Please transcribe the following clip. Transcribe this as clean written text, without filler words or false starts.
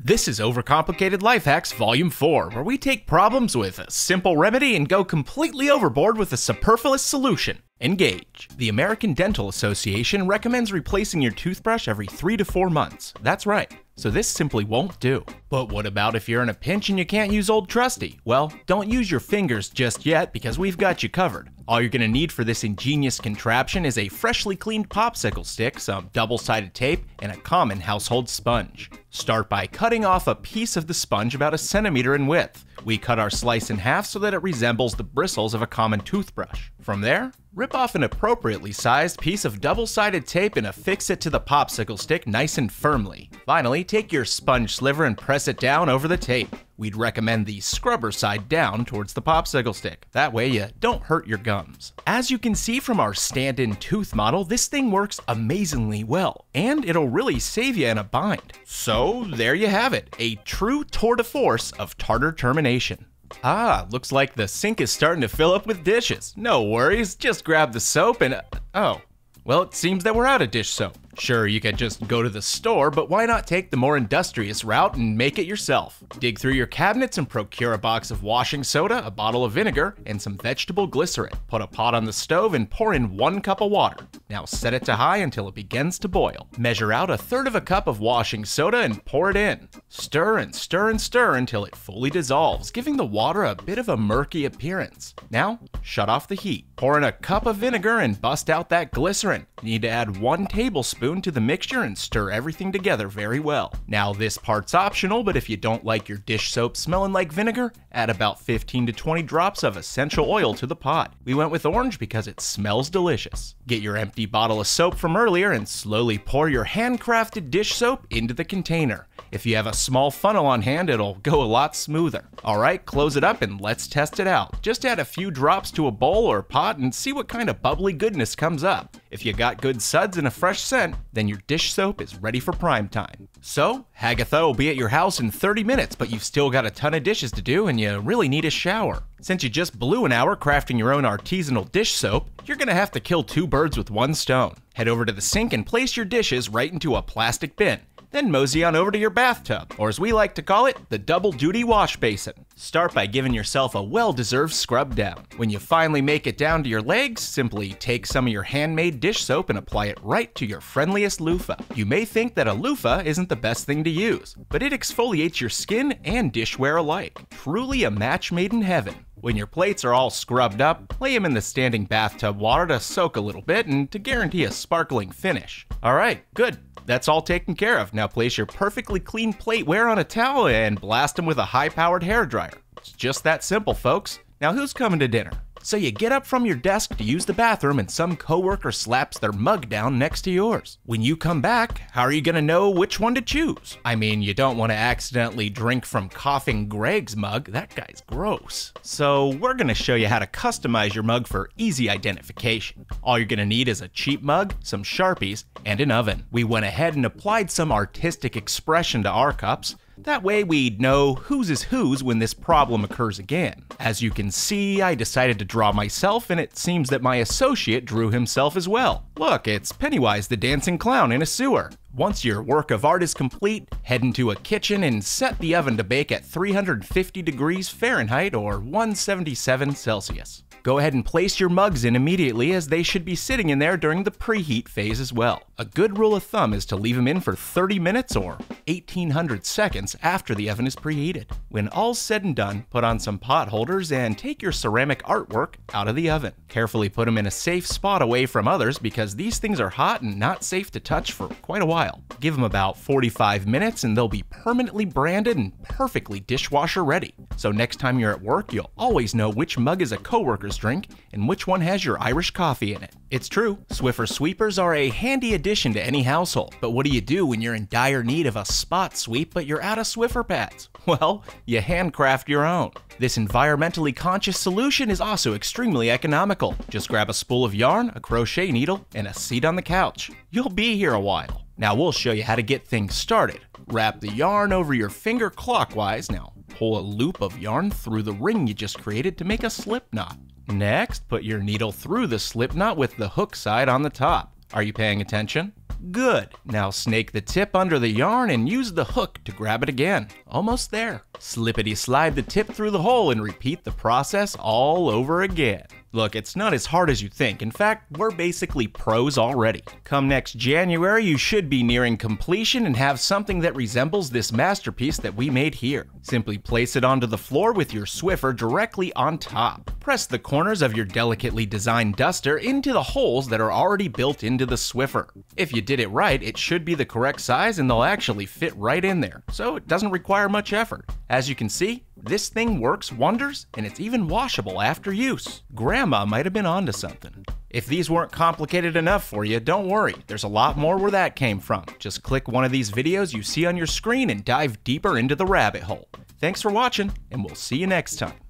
This is Overcomplicated Life Hacks Volume 4, where we take problems with a simple remedy and go completely overboard with a superfluous solution. Engage. The American Dental Association recommends replacing your toothbrush every 3 to 4 months. That's right. So this simply won't do. But what about if you're in a pinch and you can't use Old Trusty? Well, don't use your fingers just yet because we've got you covered. All you're gonna need for this ingenious contraption is a freshly cleaned popsicle stick, some double-sided tape, and a common household sponge. Start by cutting off a piece of the sponge about 1 centimeter in width. We cut our slice in half so that it resembles the bristles of a common toothbrush. From there, rip off an appropriately sized piece of double-sided tape and affix it to the popsicle stick nice and firmly. Finally, take your sponge sliver and press it down over the tape. We'd recommend the scrubber side down towards the popsicle stick. That way you don't hurt your gums. As you can see from our stand-in tooth model, this thing works amazingly well, and it'll really save you in a bind. So there you have it, a true tour de force of tartar termination. Ah, looks like the sink is starting to fill up with dishes. No worries, just grab the soap and... oh. Well, it seems that we're out of dish soap. Sure, you could just go to the store, but why not take the more industrious route and make it yourself? Dig through your cabinets and procure a box of washing soda, a bottle of vinegar, and some vegetable glycerin. Put a pot on the stove and pour in 1 cup of water. Now set it to high until it begins to boil. Measure out 1/3 cup of washing soda and pour it in. Stir and stir and stir until it fully dissolves, giving the water a bit of a murky appearance. Now, shut off the heat. Pour in 1 cup of vinegar and bust out that glycerin. You need to add 1 tablespoon to the mixture and stir everything together very well. Now this part's optional, but if you don't like your dish soap smelling like vinegar, add about 15 to 20 drops of essential oil to the pot. We went with orange because it smells delicious. Get your empty bottle of soap from earlier and slowly pour your handcrafted dish soap into the container. If you have a small funnel on hand, it'll go a lot smoother. Alright, close it up and let's test it out. Just add a few drops to a bowl or pot and see what kind of bubbly goodness comes up. If you got good suds and a fresh scent, then your dish soap is ready for prime time. So, Hagatha will be at your house in 30 minutes, but you've still got a ton of dishes to do and you really need a shower. Since you just blew an hour crafting your own artisanal dish soap, you're gonna have to kill 2 birds with 1 stone. Head over to the sink and place your dishes right into a plastic bin. Then mosey on over to your bathtub, or as we like to call it, the double-duty wash basin. Start by giving yourself a well-deserved scrub down. When you finally make it down to your legs, simply take some of your handmade dish soap and apply it right to your friendliest loofah. You may think that a loofah isn't the best thing to use, but it exfoliates your skin and dishware alike. Truly a match made in heaven. When your plates are all scrubbed up, lay them in the standing bathtub water to soak a little bit and to guarantee a sparkling finish. Alright, good. That's all taken care of. Now place your perfectly clean plateware on a towel and blast them with a high-powered hairdryer. It's just that simple, folks. Now who's coming to dinner? So you get up from your desk to use the bathroom and some coworker slaps their mug down next to yours. When you come back, how are you gonna know which one to choose? I mean, you don't want to accidentally drink from Coughing Greg's mug, that guy's gross. So we're gonna show you how to customize your mug for easy identification. All you're gonna need is a cheap mug, some Sharpies, and an oven. We went ahead and applied some artistic expression to our cups. That way we'd know whose is whose when this problem occurs again. As you can see, I decided to draw myself, and it seems that my associate drew himself as well. Look, it's Pennywise the dancing clown in a sewer. Once your work of art is complete, head into a kitchen and set the oven to bake at 350 degrees Fahrenheit or 177 Celsius. Go ahead and place your mugs in immediately, as they should be sitting in there during the preheat phase as well. A good rule of thumb is to leave them in for 30 minutes or 1800 seconds after the oven is preheated. When all's said and done, put on some pot holders and take your ceramic artwork out of the oven. Carefully put them in a safe spot away from others because these things are hot and not safe to touch for quite a while. Give them about 45 minutes and they'll be permanently branded and perfectly dishwasher ready. So next time you're at work, you'll always know which mug is a coworker's drink and which one has your Irish coffee in it. It's true, Swiffer sweepers are a handy addition to any household, but what do you do when you're in dire need of a spot sweep but you're out of Swiffer pads? Well, you handcraft your own. This environmentally conscious solution is also extremely economical. Just grab a spool of yarn, a crochet needle, and a seat on the couch. You'll be here a while. Now we'll show you how to get things started. Wrap the yarn over your finger clockwise. Now pull a loop of yarn through the ring you just created to make a slip knot. Next, put your needle through the slip knot with the hook side on the top. Are you paying attention? Good. Now snake the tip under the yarn and use the hook to grab it again. Almost there. Slippity slide the tip through the hole and repeat the process all over again. Look, it's not as hard as you think. In fact, we're basically pros already. Come next January, you should be nearing completion and have something that resembles this masterpiece that we made here. Simply place it onto the floor with your Swiffer directly on top. Press the corners of your delicately designed duster into the holes that are already built into the Swiffer. If you did it right, it should be the correct size and they'll actually fit right in there, so it doesn't require much effort. As you can see, this thing works wonders, and it's even washable after use. Grandma might have been onto something. If these weren't complicated enough for you, don't worry, there's a lot more where that came from. Just click one of these videos you see on your screen and dive deeper into the rabbit hole. Thanks for watching, and we'll see you next time.